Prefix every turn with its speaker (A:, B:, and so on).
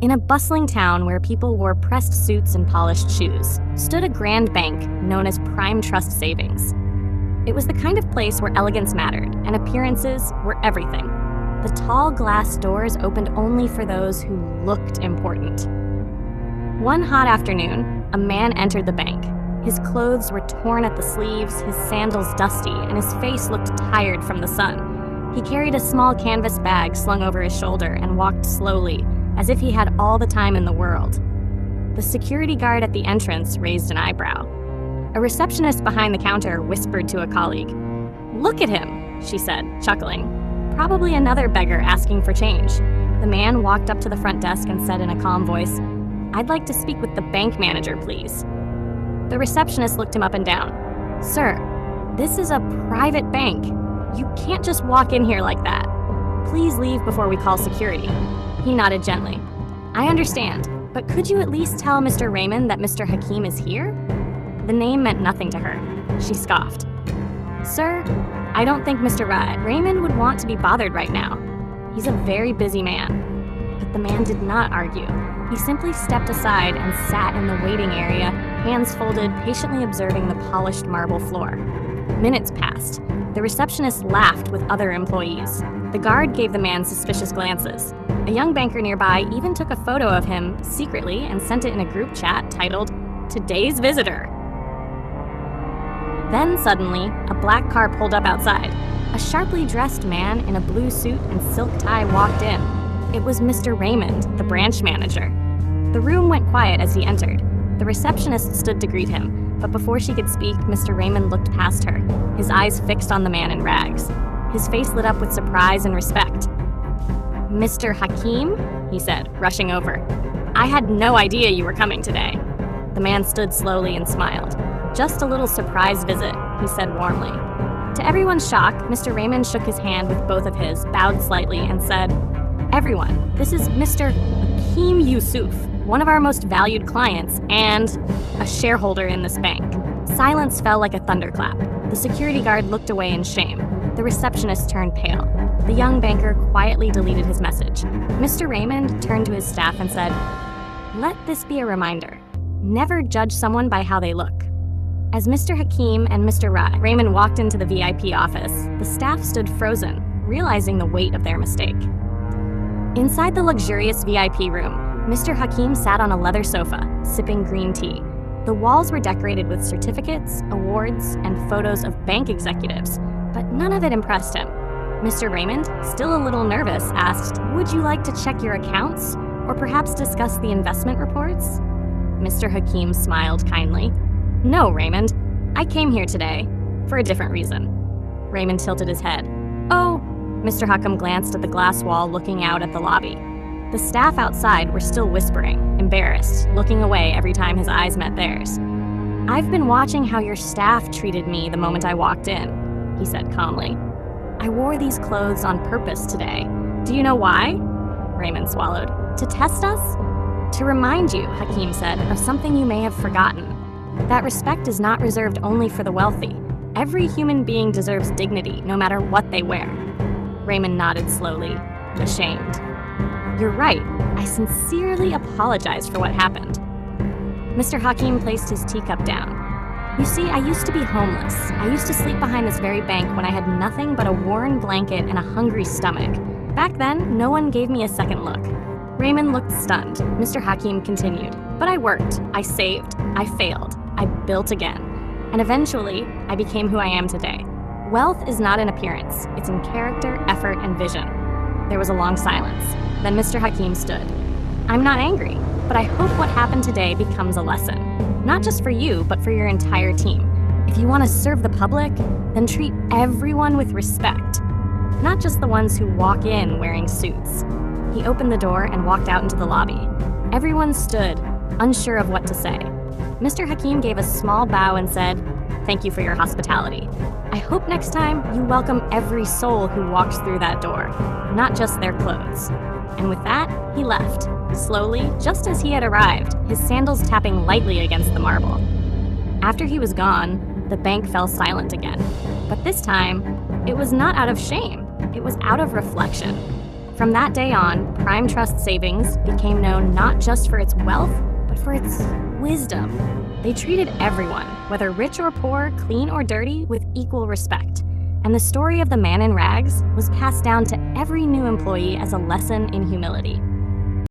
A: In a bustling town where people wore pressed suits and polished shoes, stood a grand bank known as Prime Trust Savings. It was the kind of place where elegance mattered and appearances were everything. The tall glass doors opened only for those who looked important. One hot afternoon, a man entered the bank. His clothes were torn at the sleeves, his sandals dusty, and his face looked tired from the sun. He carried a small canvas bag slung over his shoulder and walked slowly, as if he had all the time in the world. The security guard at the entrance raised an eyebrow. A receptionist behind the counter whispered to a colleague. "Look at him," she said, chuckling. "Probably another beggar asking for change." The man walked up to the front desk and said in a calm voice, "I'd like to speak with the bank manager, please." The receptionist looked him up and down. "Sir, this is a private bank. You can't just walk in here like that. Please leave before we call security." He nodded gently. "I understand, but could you at least tell Mr. Raymond that Mr. Hakim is here?" The name meant nothing to her. She scoffed. "Sir, I don't think Mr. Raymond would want to be bothered right now. He's a very busy man." But the man did not argue. He simply stepped aside and sat in the waiting area, hands folded, patiently observing the polished marble floor. Minutes passed. The receptionist laughed with other employees. The guard gave the man suspicious glances. A young banker nearby even took a photo of him secretly and sent it in a group chat titled, "Today's Visitor." Then suddenly, a black car pulled up outside. A sharply dressed man in a blue suit and silk tie walked in. It was Mr. Raymond, the branch manager. The room went quiet as he entered. The receptionist stood to greet him, but before she could speak, Mr. Raymond looked past her, his eyes fixed on the man in rags. His face lit up with surprise and respect. "Mr. Hakim?" he said, rushing over. "I had no idea you were coming today." The man stood slowly and smiled. "Just a little surprise visit," he said warmly. To everyone's shock, Mr. Raymond shook his hand with both of his, bowed slightly, and said, "Everyone, this is Mr. Hakim Yusuf, one of our most valued clients and a shareholder in this bank." Silence fell like a thunderclap. The security guard looked away in shame. The receptionist turned pale. The young banker quietly deleted his message. Mr. Raymond turned to his staff and said, "Let this be a reminder. Never judge someone by how they look." As Mr. Hakim and Mr. Raymond walked into the VIP office, the staff stood frozen, realizing the weight of their mistake. Inside the luxurious VIP room, Mr. Hakim sat on a leather sofa, sipping green tea. The walls were decorated with certificates, awards, and photos of bank executives, but none of it impressed him. Mr. Raymond, still a little nervous, asked, "Would you like to check your accounts, or perhaps discuss the investment reports?" Mr. Hakim smiled kindly. "No, Raymond. I came here today for a different reason." Raymond tilted his head. "Oh," Mr. Hakim glanced at the glass wall looking out at the lobby. The staff outside were still whispering, embarrassed, looking away every time his eyes met theirs. "I've been watching how your staff treated me the moment I walked in," he said calmly. "I wore these clothes on purpose today. Do you know why?" Raymond swallowed. "To test us?" "To remind you," Hakim said, "of something you may have forgotten. That respect is not reserved only for the wealthy. Every human being deserves dignity, no matter what they wear." Raymond nodded slowly, ashamed. "You're right. I sincerely apologize for what happened." Mr. Hakim placed his teacup down. "You see, I used to be homeless. I used to sleep behind this very bank when I had nothing but a worn blanket and a hungry stomach. Back then, no one gave me a second look." Raymond looked stunned. Mr. Hakim continued, "But I worked, I saved, I failed, I built again. And eventually, I became who I am today. Wealth is not in appearance, it's in character, effort, and vision." There was a long silence. Then Mr. Hakim stood. "I'm not angry, but I hope what happened today becomes a lesson. Not just for you, but for your entire team. If you want to serve the public, then treat everyone with respect. Not just the ones who walk in wearing suits." He opened the door and walked out into the lobby. Everyone stood, unsure of what to say. Mr. Hakim gave a small bow and said, "Thank you for your hospitality. I hope next time you welcome every soul who walks through that door, not just their clothes." And with that, he left, slowly, just as he had arrived, his sandals tapping lightly against the marble. After he was gone, the bank fell silent again. But this time, it was not out of shame. It was out of reflection. From that day on, Prime Trust Savings became known not just for its wealth, but for its wisdom. They treated everyone, whether rich or poor, clean or dirty, with equal respect. And the story of the man in rags was passed down to every new employee as a lesson in humility.